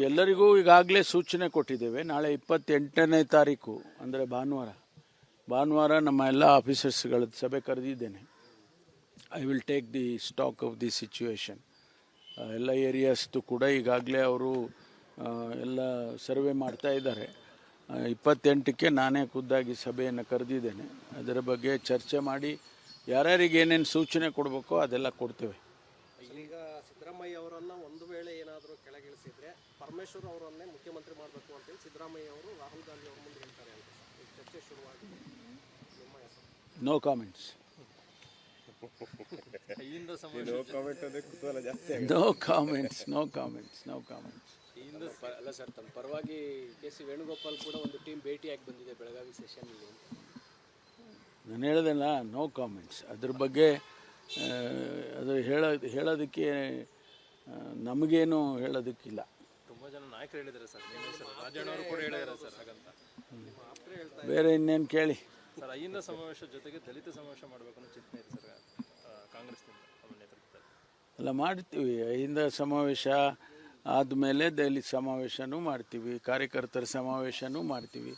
ಎಲ್ಲರಿಗೂ ಈಗಾಗಲೇ ಸೂಚನೆ ಕೊಟ್ಟಿದ್ದೇವೆ. ನಾಳೆ 28ನೇ ತಾರೀಕು ಅಂದರೆ ಭಾನುವಾರ ನಮ್ಮ ಎಲ್ಲ ಆಫೀಸರ್ಸ್ಗಳ ಸಭೆ ಕರೆದಿದ್ದೇನೆ. I will take the stock of the situation. ಎಲ್ಲ ಏರಿಯಾಸ್ದು ಕೂಡ ಈಗಾಗಲೇ ಅವರು ಎಲ್ಲ ಸರ್ವೆ ಮಾಡ್ತಾ ಇದ್ದಾರೆ. 28ಕ್ಕೆ ನಾನೇ ಖುದ್ದಾಗಿ ಸಭೆಯನ್ನು ಕರೆದಿದ್ದೇನೆ. ಅದರ ಬಗ್ಗೆ ಚರ್ಚೆ ಮಾಡಿ ಯಾರ್ಯಾರಿಗೆ ಏನೇನು ಸೂಚನೆ ಕೊಡಬೇಕೋ ಅದೆಲ್ಲ ಕೊಡ್ತೇವೆ. ಈಗ ಸಿದ್ದರಾಮಯ್ಯ ಅವರನ್ನು ಒಂದು ವೇಳೆ ಏನಾದರೂ ಕೆಳಗಿಳಿಸಿದ್ರೆ ಪರಮೇಶ್ವರ್ ಅವರನ್ನೇ ಮುಖ್ಯಮಂತ್ರಿ ಮಾಡಬೇಕು ಅಂತೇಳಿ ಸಿದ್ದರಾಮಯ್ಯ ಅವರು ರಾಹುಲ್ ಗಾಂಧಿ ಅವ್ರ ಮುಂದೆ ಹೇಳ್ತಾರೆ ಅಂತ ಚರ್ಚೆ ಶುರುವಾಗಿದೆ. ನಿಮ್ಮ ಹೆಸರು? No comments. No comments. ಅಲ್ಲ ಸರ್, ತಮ್ಮ ಪರವಾಗಿ ಕೆ.ಸಿ. ವೇಣುಗೋಪಾಲ್ ಕೂಡ ಒಂದು ಟೀಮ್ ಭೇಟಿಯಾಗಿ ಬಂದಿದೆ ಬೆಳಗಾವಿ ಸೆಷನ್ನಲ್ಲಿ. ನಾನು ಹೇಳಿದೆಲ್ಲ, ನೋ ಕಾಮೆಂಟ್ಸ್. ಅದ್ರ ಬಗ್ಗೆ ಅದು ಹೇಳೋದಕ್ಕೆ ನಮಗೇನು ಹೇಳೋದಕ್ಕಿಲ್ಲ. ತುಂಬ ಜನ ನಾಯಕರು ಹೇಳಿದ್ದಾರೆ ಸರ್, ರಾಜಣ್ಣವರು ಕೂಡ ಹೇಳಿದ್ದಾರೆ ಸರ್. ಹಾಗಂತ ಬೇರೆ ಇನ್ನೇನು ಕೇಳಿ ಸರ್. ಅಹಿಂದ ಸಮಾವೇಶ ಜೊತೆಗೆ ದಲಿತ ಸಮಾವೇಶ ಮಾಡಬೇಕು ಅನ್ನೋ ಚಿಂತನೆ ಇದೆ ಸರ್ ಕಾಂಗ್ರೆಸ್ನಿಂದ ನಮ್ಮ ನೇತೃತ್ವದಲ್ಲಿ. ಎಲ್ಲ ಮಾಡ್ತೀವಿ. ಅಹಿಂದ ಸಮಾವೇಶ ಆದಮೇಲೆ ದಲಿತ ಸಮಾವೇಶನೂ ಮಾಡ್ತೀವಿ, ಕಾರ್ಯಕರ್ತರ ಸಮಾವೇಶನೂ ಮಾಡ್ತೀವಿ.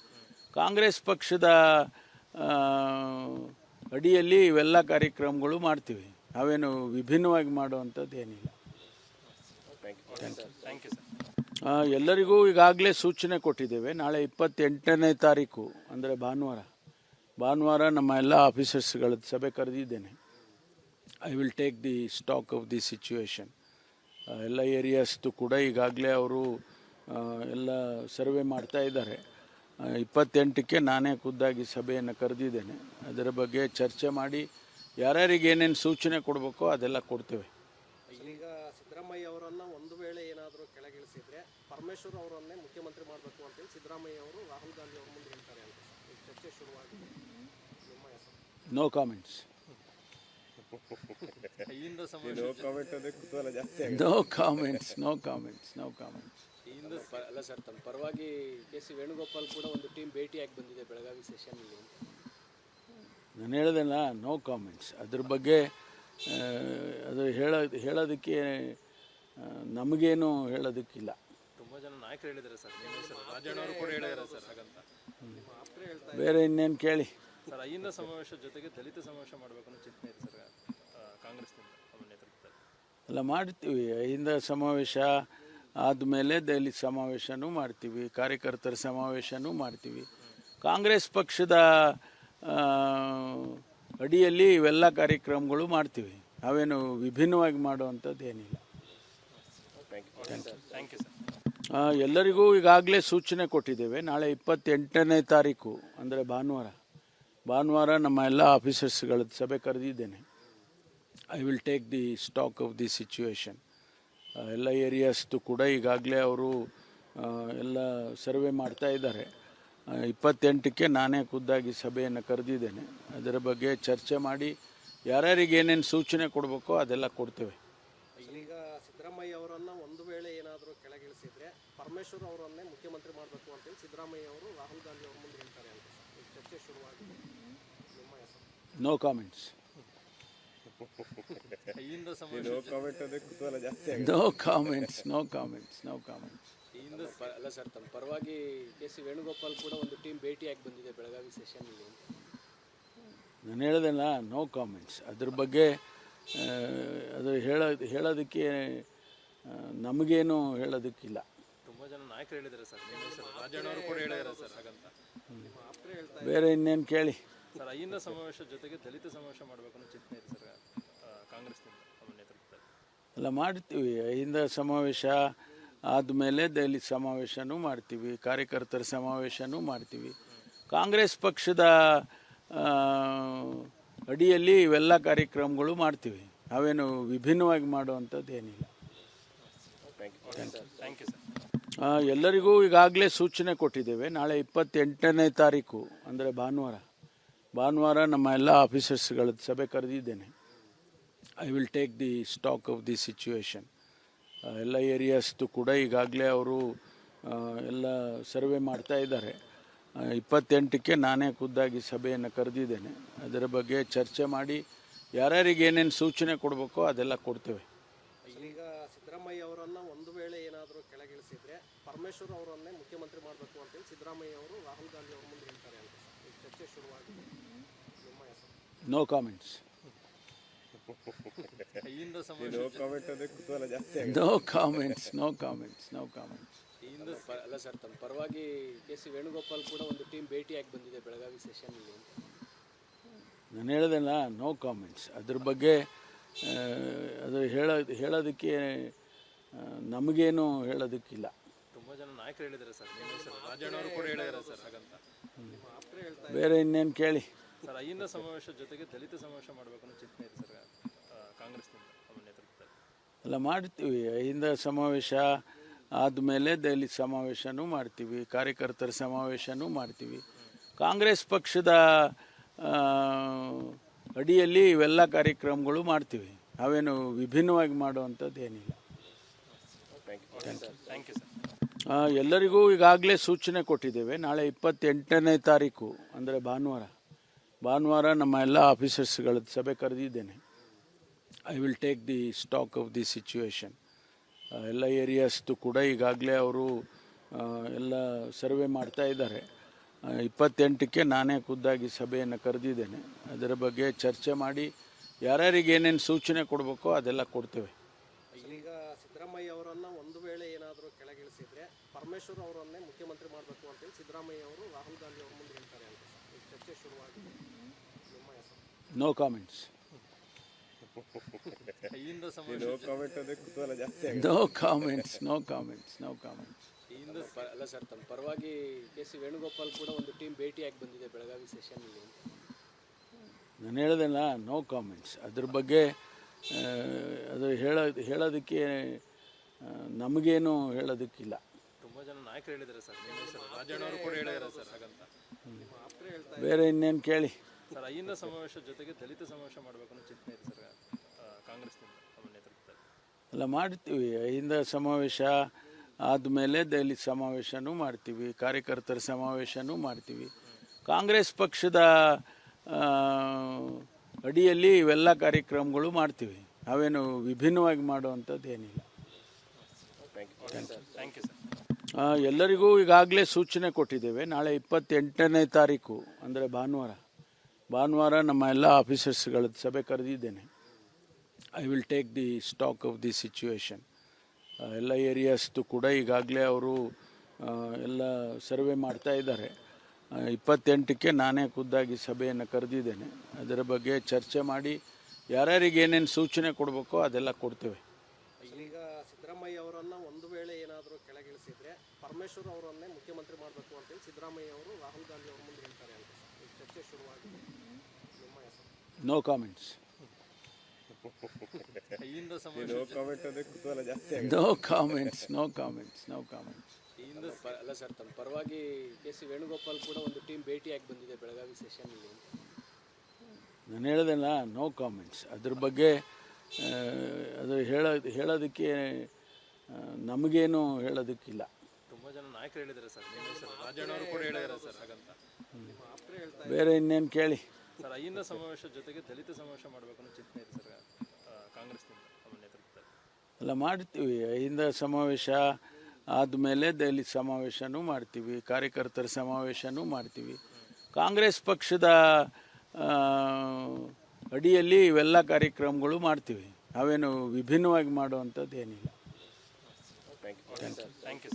ಕಾಂಗ್ರೆಸ್ ಪಕ್ಷದ ಅಡಿಯಲ್ಲಿ ಇವೆಲ್ಲ ಕಾರ್ಯಕ್ರಮಗಳು ಮಾಡ್ತೀವಿ. ನಾವೇನು ವಿಭಿನ್ನವಾಗಿ ಮಾಡುವಂಥದ್ದು ಏನಿಲ್ಲ. Thank you sir. ಎಲ್ಲರಿಗೂ ಈಗಾಗಲೇ ಸೂಚನೆ ಕೊಟ್ಟಿದ್ದೇವೆ. ನಾಳೆ 28ನೇ ತಾರೀಕು ಅಂದರೆ ಭಾನುವಾರ ನಮ್ಮ ಎಲ್ಲ ಆಫೀಸರ್ಸ್ಗಳ ಸಭೆ ಕರೆದಿದ್ದೇನೆ. I will take the stock of the situation. ಎಲ್ಲ ಏರಿಯಾಸ್ದು ಕೂಡ ಈಗಾಗಲೇ ಅವರು ಎಲ್ಲ ಸರ್ವೆ ಮಾಡ್ತಾ ಇದ್ದಾರೆ. 28ಕ್ಕೆ ನಾನೇ ಖುದ್ದಾಗಿ ಸಭೆಯನ್ನು ಕರೆದಿದ್ದೇನೆ. ಅದರ ಬಗ್ಗೆ ಚರ್ಚೆ ಮಾಡಿ ಯಾರ್ಯಾರಿಗೆ ಏನೇನು ಸೂಚನೆ ಕೊಡಬೇಕೋ ಅದೆಲ್ಲ ಕೊಡ್ತೇವೆ. ಈಗ ಸಿದ್ದರಾಮಯ್ಯ ಅವರನ್ನು ಒಂದು ವೇಳೆ ಏನಾದರೂ ಕೆಳಗಿಳಿಸಿದ್ರೆ ಪರಮೇಶ್ವರ್ ಅವರನ್ನೇ ಮುಖ್ಯಮಂತ್ರಿ ಮಾಡಬೇಕು ಅಂತೇಳಿ ಸಿದ್ದರಾಮಯ್ಯ ಅವರು ರಾಹುಲ್ ಗಾಂಧಿ ಅವ್ರ ಮುಂದೆ ಹೇಳ್ತಾರೆ ಅಂತ ಚರ್ಚೆ ಶುರುವಾಗಿದೆ. ನಿಮ್ಮ ಹೆಸರು? No comments. No comments. ಅಲ್ಲ ಸರ್, ತಮ್ಮ ಪರವಾಗಿ ಕೆ.ಸಿ. ವೇಣುಗೋಪಾಲ್ ಕೂಡ ಒಂದು ಟೀಮ್ ಭೇಟಿಯಾಗಿ ಬಂದಿದೆ ಬೆಳಗಾವಿ ಸೆಷನ್ನಲ್ಲಿ. ನಾನು ಹೇಳಿದೆಲ್ಲ, ನೋ ಕಾಮೆಂಟ್ಸ್. ಅದ್ರ ಬಗ್ಗೆ ಅದು ಹೇಳೋದಕ್ಕೆ ನಮಗೇನು ಹೇಳೋದಕ್ಕಿಲ್ಲ. ತುಂಬ ಜನ ನಾಯಕರು ಹೇಳಿದ್ದಾರೆ ಸರ್, ರಾಜಣ್ಣವರು ಕೂಡ ಹೇಳಿದ್ದಾರೆ ಸರ್. ಹಾಗಂತ ಬೇರೆ ಇನ್ನೇನು ಕೇಳಿ ಸರ್. ಅಹಿಂದ ಸಮಾವೇಶ ಜೊತೆಗೆ ದಲಿತ ಸಮಾವೇಶ ಮಾಡಬೇಕು ಅನ್ನೋ ಚಿಂತನೆ ಇದೆ ಸರ್ ಕಾಂಗ್ರೆಸ್ನಿಂದ ನಮ್ಮ ನೇತೃತ್ವದಲ್ಲಿ. ಎಲ್ಲ ಮಾಡ್ತೀವಿ. ಅಹಿಂದ ಸಮಾವೇಶ ಆದಮೇಲೆ ದಲಿತ ಸಮಾವೇಶನೂ ಮಾಡ್ತೀವಿ, ಕಾರ್ಯಕರ್ತರ ಸಮಾವೇಶನೂ ಮಾಡ್ತೀವಿ. ಕಾಂಗ್ರೆಸ್ ಪಕ್ಷದ ಅಡಿಯಲ್ಲಿ ಇವೆಲ್ಲ ಕಾರ್ಯಕ್ರಮಗಳು ಮಾಡ್ತೀವಿ. ನಾವೇನು ವಿಭಿನ್ನವಾಗಿ ಮಾಡುವಂಥದ್ದು ಏನಿಲ್ಲ. Thank you sir. ಎಲ್ಲರಿಗೂ ಈಗಾಗಲೇ ಸೂಚನೆ ಕೊಟ್ಟಿದ್ದೇವೆ. ನಾಳೆ 28ನೇ ತಾರೀಕು ಅಂದರೆ ಭಾನುವಾರ ನಮ್ಮ ಎಲ್ಲ ಆಫೀಸರ್ಸ್ಗಳ ಸಭೆ ಕರೆದಿದ್ದೇನೆ. I will take the stock of the situation. ಎಲ್ಲ ಏರಿಯಾಸ್ದು ಕೂಡ ಈಗಾಗಲೇ ಅವರು ಎಲ್ಲ ಸರ್ವೆ ಮಾಡ್ತಾ ಇದ್ದಾರೆ. 28ಕ್ಕೆ ನಾನೇ ಖುದ್ದಾಗಿ ಸಭೆಯನ್ನು ಕರೆದಿದ್ದೇನೆ. ಅದರ ಬಗ್ಗೆ ಚರ್ಚೆ ಮಾಡಿ ಯಾರ್ಯಾರಿಗೆ ಏನೇನು ಸೂಚನೆ ಕೊಡಬೇಕೋ ಅದೆಲ್ಲ ಕೊಡ್ತೇವೆ. ಈಗ ಸಿದ್ದರಾಮಯ್ಯ ಅವರನ್ನು ಒಂದು ವೇಳೆ ಏನಾದರೂ ಕೆಳಗಿಳಿಸಿದ್ರೆ ಪರಮೇಶ್ವರ್ ಅವರನ್ನೇ ಮುಖ್ಯಮಂತ್ರಿ ಮಾಡಬೇಕು ಅಂತೇಳಿ ಸಿದ್ದರಾಮಯ್ಯ ಅವರು ರಾಹುಲ್ ಗಾಂಧಿ ಅವ್ರ ಮುಂದೆ ಹೇಳ್ತಾರೆ ಅಂತ ಚರ್ಚೆ ಶುರುವಾಗಿದೆ. ನಿಮ್ಮ ಹೆಸರು? No comments. No comments. ಅಲ್ಲ ಸರ್, ತಮ್ಮ ಪರವಾಗಿ ಕೆ.ಸಿ. ವೇಣುಗೋಪಾಲ್ ಕೂಡ ಒಂದು ಟೀಮ್ ಭೇಟಿಯಾಗಿ ಬಂದಿದೆ ಬೆಳಗಾವಿ ಸೆಷನ್ನಲ್ಲಿ. ನಾನು ಹೇಳಿದೆಲ್ಲ, ನೋ ಕಾಮೆಂಟ್ಸ್. ಅದ್ರ ಬಗ್ಗೆ ಅದು ಹೇಳೋದಕ್ಕೆ ನಮಗೇನು ಹೇಳೋದಕ್ಕಿಲ್ಲ. ತುಂಬ ಜನ ನಾಯಕರು ಹೇಳಿದ್ದಾರೆ ಸರ್, ರಾಜಣ್ಣವರು ಕೂಡ ಹೇಳಿದ್ದಾರೆ ಸರ್. ಹಾಗಂತ ಬೇರೆ ಇನ್ನೇನು ಕೇಳಿ ಸರ್. ಅಹಿಂದ ಸಮಾವೇಶ ಜೊತೆಗೆ ದಲಿತ ಸಮಾವೇಶ ಮಾಡಬೇಕು ಅನ್ನೋ ಚಿಂತನೆ ಇದೆ ಸರ್ ಕಾಂಗ್ರೆಸ್ನಿಂದ ನಮ್ಮ ನೇತೃತ್ವದಲ್ಲಿ. ಎಲ್ಲ ಮಾಡ್ತೀವಿ. ಅಹಿಂದ ಸಮಾವೇಶ ಆದಮೇಲೆ ದಲಿತ ಸಮಾವೇಶನೂ ಮಾಡ್ತೀವಿ, ಕಾರ್ಯಕರ್ತರ ಸಮಾವೇಶನೂ ಮಾಡ್ತೀವಿ. ಕಾಂಗ್ರೆಸ್ ಪಕ್ಷದ ಅಡಿಯಲ್ಲಿ ಇವೆಲ್ಲ ಕಾರ್ಯಕ್ರಮಗಳು ಮಾಡ್ತೀವಿ. ನಾವೇನು ವಿಭಿನ್ನವಾಗಿ ಮಾಡುವಂಥದ್ದು ಏನಿಲ್ಲ. Thank you sir. ಎಲ್ಲರಿಗೂ ಈಗಾಗಲೇ ಸೂಚನೆ ಕೊಟ್ಟಿದ್ದೇವೆ. ನಾಳೆ 28ನೇ ತಾರೀಕು ಅಂದರೆ ಭಾನುವಾರ ನಮ್ಮ ಎಲ್ಲ ಆಫೀಸರ್ಸ್ಗಳ ಸಭೆ ಕರೆದಿದ್ದೇನೆ. I will take the stock of the situation. ಎಲ್ಲ ಏರಿಯಾಸ್ದು ಕೂಡ ಈಗಾಗಲೇ ಅವರು ಎಲ್ಲ ಸರ್ವೆ ಮಾಡ್ತಾ ಇದ್ದಾರೆ. 28ಕ್ಕೆ ನಾನೇ ಖುದ್ದಾಗಿ ಸಭೆಯನ್ನು ಕರೆದಿದ್ದೇನೆ. ಅದರ ಬಗ್ಗೆ ಚರ್ಚೆ ಮಾಡಿ ಯಾರ್ಯಾರಿಗೆ ಏನೇನು ಸೂಚನೆ ಕೊಡಬೇಕೋ ಅದೆಲ್ಲ ಕೊಡ್ತೇವೆ. ಈಗ ಸಿದ್ದರಾಮಯ್ಯ ಅವರನ್ನು ಒಂದು ವೇಳೆ ಏನಾದರೂ ಕೆಳಗಿಳಿಸಿ ಕೆಳಗಿಳಿಸಿದ್ರೆ ಪರಮೇಶ್ವರ್ ಅವರನ್ನೇ ಮುಖ್ಯಮಂತ್ರಿ ಮಾಡಬೇಕು ಅಂತೇಳಿ ಸಿದ್ದರಾಮಯ್ಯ ಅವರು ರಾಹುಲ್ ಗಾಂಧಿ ಅವ್ರ ಮುಂದೆ ಹೇಳ್ತಾರೆ ಅಂತ ಸರ್. ಈಗ ಚರ್ಚೆ ಶುರುವಾಗಿದೆ ನಿಮ್ಮ ಹೆಸರು. No comments. ಈಯಿಂದ ಸಮಾವೇಶ no comments. No comments. No comments. ಅಲ್ಲ ಸರ್, ತಮ್ಮ ಪರವಾಗಿ ಕೆ ಸಿ ವೇಣುಗೋಪಾಲ್ ಕೂಡ ಒಂದು ಟೀಮ್ ಭೇಟಿಯಾಗಿ ಬಂದಿದೆ ಬೆಳಗಾವಿ ಸೆಷನ್ನಲ್ಲಿ. ನಾನು ಹೇಳ್ದಲ್ಲ, ನೋ ಕಾಮೆಂಟ್ಸ್. ಅದ್ರ ಬಗ್ಗೆ ಅದು ಹೇಳೋದಕ್ಕೆ ನಮಗೇನು ಹೇಳೋದಕ್ಕಿಲ್ಲ. ತುಂಬ ಜನ ನಾಯಕರು ಹೇಳಿದ್ದಾರೆ ಸರ್, ನಿಮ್ಮ ಹೆಸರು ರಾಜಣ್ಣ ಅವರು ಕೂಡ ಹೇಳಿದ್ದಾರೆ ಸರ್. ಹಾಗಂತ ಬೇರೆ ಇನ್ನೇನು ಕೇಳಿ. ಸರ್, ಅಹಿಂದ ಸಮಾವೇಶ ಜೊತೆಗೆ ದಲಿತ ಸಮಾವೇಶ ಮಾಡಬೇಕು ಅನ್ನೋ ಚಿಂತನೆ ಇದೆ ಸರ್ ಕಾಂಗ್ರೆಸ್ನಿಂದ ನಮ್ಮ ನೇತೃತ್ವದಲ್ಲಿ. ಎಲ್ಲ ಮಾಡ್ತೀವಿ. ಅಹಿಂದ ಸಮಾವೇಶ ಆದಮೇಲೆ ದಲಿತ ಸಮಾವೇಶನೂ ಮಾಡ್ತೀವಿ, ಕಾರ್ಯಕರ್ತರ ಸಮಾವೇಶನೂ ಮಾಡ್ತೀವಿ. ಕಾಂಗ್ರೆಸ್ ಪಕ್ಷದ ಅಡಿಯಲ್ಲಿ ಇವೆಲ್ಲ ಕಾರ್ಯಕ್ರಮಗಳು ಮಾಡ್ತೀವಿ. ನಾವೇನು ವಿಭಿನ್ನವಾಗಿ ಮಾಡುವಂಥದ್ದು ಏನಿಲ್ಲ. Thank you sir. ಎಲ್ಲರಿಗೂ ಈಗಾಗಲೇ ಸೂಚನೆ ಕೊಟ್ಟಿದ್ದೇವೆ. ನಾಳೆ 28ನೇ ತಾರೀಕು ಅಂದರೆ ಭಾನುವಾರ ನಮ್ಮ ಎಲ್ಲ ಆಫೀಸರ್ಸ್ಗಳ ಸಭೆ ಕರೆದಿದ್ದೇನೆ. I will take the stock of the situation. ಎಲ್ಲ ಏರಿಯಾಸ್ದು ಕೂಡ ಈಗಾಗಲೇ ಅವರು ಎಲ್ಲ ಸರ್ವೆ ಮಾಡ್ತಾ ಇದ್ದಾರೆ. 28ಕ್ಕೆ ನಾನೇ ಖುದ್ದಾಗಿ ಸಭೆಯನ್ನು ಕರೆದಿದ್ದೇನೆ. ಅದರ ಬಗ್ಗೆ ಚರ್ಚೆ ಮಾಡಿ ಯಾರ್ಯಾರಿಗೆ ಏನೇನು ಸೂಚನೆ ಕೊಡಬೇಕೋ ಅದೆಲ್ಲ ಕೊಡ್ತೇವೆ. ಈಗ ಸಿದ್ದರಾಮಯ್ಯ ಅವರನ್ನ ಒಂದು ವೇಳೆ ಏನಾದರೂ ಕೆಳಗಿಳಿಸಿದ್ರೆ ಪರಮೇಶ್ವರ್ ಅವರನ್ನೇ ಮುಖ್ಯಮಂತ್ರಿ ಮಾಡಬೇಕು ಅಂತೇಳಿ ಸಿದ್ದರಾಮಯ್ಯ ಅವರು ರಾಹುಲ್ ಗಾಂಧಿ ಅವ್ರ ಮುಂದೆ ಹೇಳ್ತಾರೆ ಅಂತ ಸರ್. ಈಗ ಚರ್ಚೆ ಶುರುವಾಗಿದೆ ನಿಮ್ಮ ಹೆಸರು. No comments. ಈಯಿಂದ ಸಮಾವೇಶ no comments. No comments. No comments. ಅಲ್ಲ ಸರ್, ತಮ್ಮ ಪರವಾಗಿ ಕೆ ಸಿ ವೇಣುಗೋಪಾಲ್ ಕೂಡ ಒಂದು ಟೀಮ್ ಭೇಟಿಯಾಗಿ ಬಂದಿದೆ ಬೆಳಗಾವಿ ಸೆಷನ್ನಲ್ಲಿ. ನಾನು ಹೇಳ್ದಲ್ಲ, ನೋ ಕಾಮೆಂಟ್ಸ್. ಅದ್ರ ಬಗ್ಗೆ ಅದು ಹೇಳೋದಕ್ಕೆ ನಮಗೇನು ಹೇಳೋದಕ್ಕಿಲ್ಲ. ತುಂಬ ಜನ ನಾಯಕರು ಹೇಳಿದ್ದಾರೆ ಸರ್, ನಿಮ್ಮ ಹೆಸರು ರಾಜಣ್ಣ ಅವರು ಕೂಡ ಹೇಳಿದ್ದಾರೆ ಸರ್. ಹಾಗಂತ ಬೇರೆ ಇನ್ನೇನು ಕೇಳಿ. ಸರ್, ಅಹಿಂದ ಸಮಾವೇಶ ಜೊತೆಗೆ ದಲಿತ ಸಮಾವೇಶ ಮಾಡಬೇಕು ಅನ್ನೋ ಚಿಂತನೆ ಇದೆ ಸರ್ ಕಾಂಗ್ರೆಸ್ನಿಂದ ನಮ್ಮ ನೇತೃತ್ವದಲ್ಲಿ. ಎಲ್ಲ ಮಾಡ್ತೀವಿ. ಅಹಿಂದ ಸಮಾವೇಶ ಆದಮೇಲೆ ದಲಿತ ಸಮಾವೇಶನೂ ಮಾಡ್ತೀವಿ, ಕಾರ್ಯಕರ್ತರ ಸಮಾವೇಶನೂ ಮಾಡ್ತೀವಿ. ಕಾಂಗ್ರೆಸ್ ಪಕ್ಷದ ಅಡಿಯಲ್ಲಿ ಇವೆಲ್ಲ ಕಾರ್ಯಕ್ರಮಗಳು ಮಾಡ್ತೀವಿ. ನಾವೇನು ವಿಭಿನ್ನವಾಗಿ ಮಾಡುವಂಥದ್ದು ಏನಿಲ್ಲ. Thank you sir. ಎಲ್ಲರಿಗೂ ಈಗಾಗಲೇ ಸೂಚನೆ ಕೊಟ್ಟಿದ್ದೇವೆ. ನಾಳೆ 28ನೇ ತಾರೀಕು ಅಂದರೆ ಭಾನುವಾರ ನಮ್ಮ ಎಲ್ಲ ಆಫೀಸರ್ಸ್ಗಳ ಸಭೆ ಕರೆದಿದ್ದೇನೆ. I will take the stock of the situation. ಎಲ್ಲ ಏರಿಯಾಸ್ದು ಕೂಡ ಈಗಾಗಲೇ ಅವರು ಎಲ್ಲ ಸರ್ವೆ ಮಾಡ್ತಾ ಇದ್ದಾರೆ. 28ಕ್ಕೆ ನಾನೇ ಖುದ್ದಾಗಿ ಸಭೆಯನ್ನು ಕರೆದಿದ್ದೇನೆ. ಅದರ ಬಗ್ಗೆ ಚರ್ಚೆ ಮಾಡಿ ಯಾರ್ಯಾರಿಗೆ ಏನೇನು ಸೂಚನೆ ಕೊಡಬೇಕೋ ಅದೆಲ್ಲ ಕೊಡ್ತೇವೆ. ಈಗ ಸಿದ್ದರಾಮಯ್ಯ ಅವರನ್ನ ಒಂದು ವೇಳೆ ಏನಾದರೂ ಕೆಳಗಿಳಿಸಿದ್ರೆ ಪರಮೇಶ್ವರ್ ಅವರನ್ನೇ ಮುಖ್ಯಮಂತ್ರಿ ಮಾಡಬೇಕು ಅಂತೇಳಿ ಸಿದ್ದರಾಮಯ್ಯ ಅವರು ರಾಹುಲ್ ಗಾಂಧಿ ಅವ್ರ ಮುಂದೆ ಹೇಳ್ತಾರೆ ಅಂತ ಸರ್. ಈಗ ಚರ್ಚೆ ಶುರುವಾಗಿದೆ ನಿಮ್ಮ ಹೆಸರು. No comments. ಈಯಿಂದ ಸಮಾವೇಶ no comments. No comments. No comments. ಅಲ್ಲ ಸರ್, ತಮ್ಮ ಪರವಾಗಿ ಕೆ ಸಿ ವೇಣುಗೋಪಾಲ್ ಕೂಡ ಒಂದು ಟೀಮ್ ಭೇಟಿಯಾಗಿ ಬಂದಿದೆ ಬೆಳಗಾವಿ ಸೆಷನ್ನಲ್ಲಿ. ನಾನು ಹೇಳ್ದಲ್ಲ, ನೋ ಕಾಮೆಂಟ್ಸ್. ಅದ್ರ ಬಗ್ಗೆ ಅದು ಹೇಳೋದಕ್ಕೆ ನಮಗೇನು ಹೇಳೋದಕ್ಕಿಲ್ಲ. ತುಂಬ ಜನ ನಾಯಕರು ಹೇಳಿದ್ದಾರೆ ಸರ್, ನಿಮ್ಮ ಹೆಸರು ರಾಜಣ್ಣ ಅವರು ಕೂಡ ಹೇಳಿದ್ದಾರೆ ಸರ್. ಹಾಗಂತ ಬೇರೆ ಇನ್ನೇನು ಕೇಳಿ. ಸರ್, ಅಹಿಂದ ಸಮಾವೇಶ ಜೊತೆಗೆ ದಲಿತ ಸಮಾವೇಶ ಮಾಡಬೇಕು ಅನ್ನೋ ಚಿಂತನೆ ಇದೆ ಸರ್ ಕಾಂಗ್ರೆಸ್ನಿಂದ ನಮ್ಮ ನೇತೃತ್ವದಲ್ಲಿ. ಎಲ್ಲ ಮಾಡ್ತೀವಿ. ಅಹಿಂದ ಸಮಾವೇಶ ಆದಮೇಲೆ ದಲಿತ ಸಮಾವೇಶನೂ ಮಾಡ್ತೀವಿ, ಕಾರ್ಯಕರ್ತರ ಸಮಾವೇಶನೂ ಮಾಡ್ತೀವಿ. ಕಾಂಗ್ರೆಸ್ ಪಕ್ಷದ ಅಡಿಯಲ್ಲಿ ಇವೆಲ್ಲ ಕಾರ್ಯಕ್ರಮಗಳು ಮಾಡ್ತೀವಿ. ನಾವೇನು ವಿಭಿನ್ನವಾಗಿ ಮಾಡುವಂಥದ್ದು ಏನಿಲ್ಲ. Thank you sir.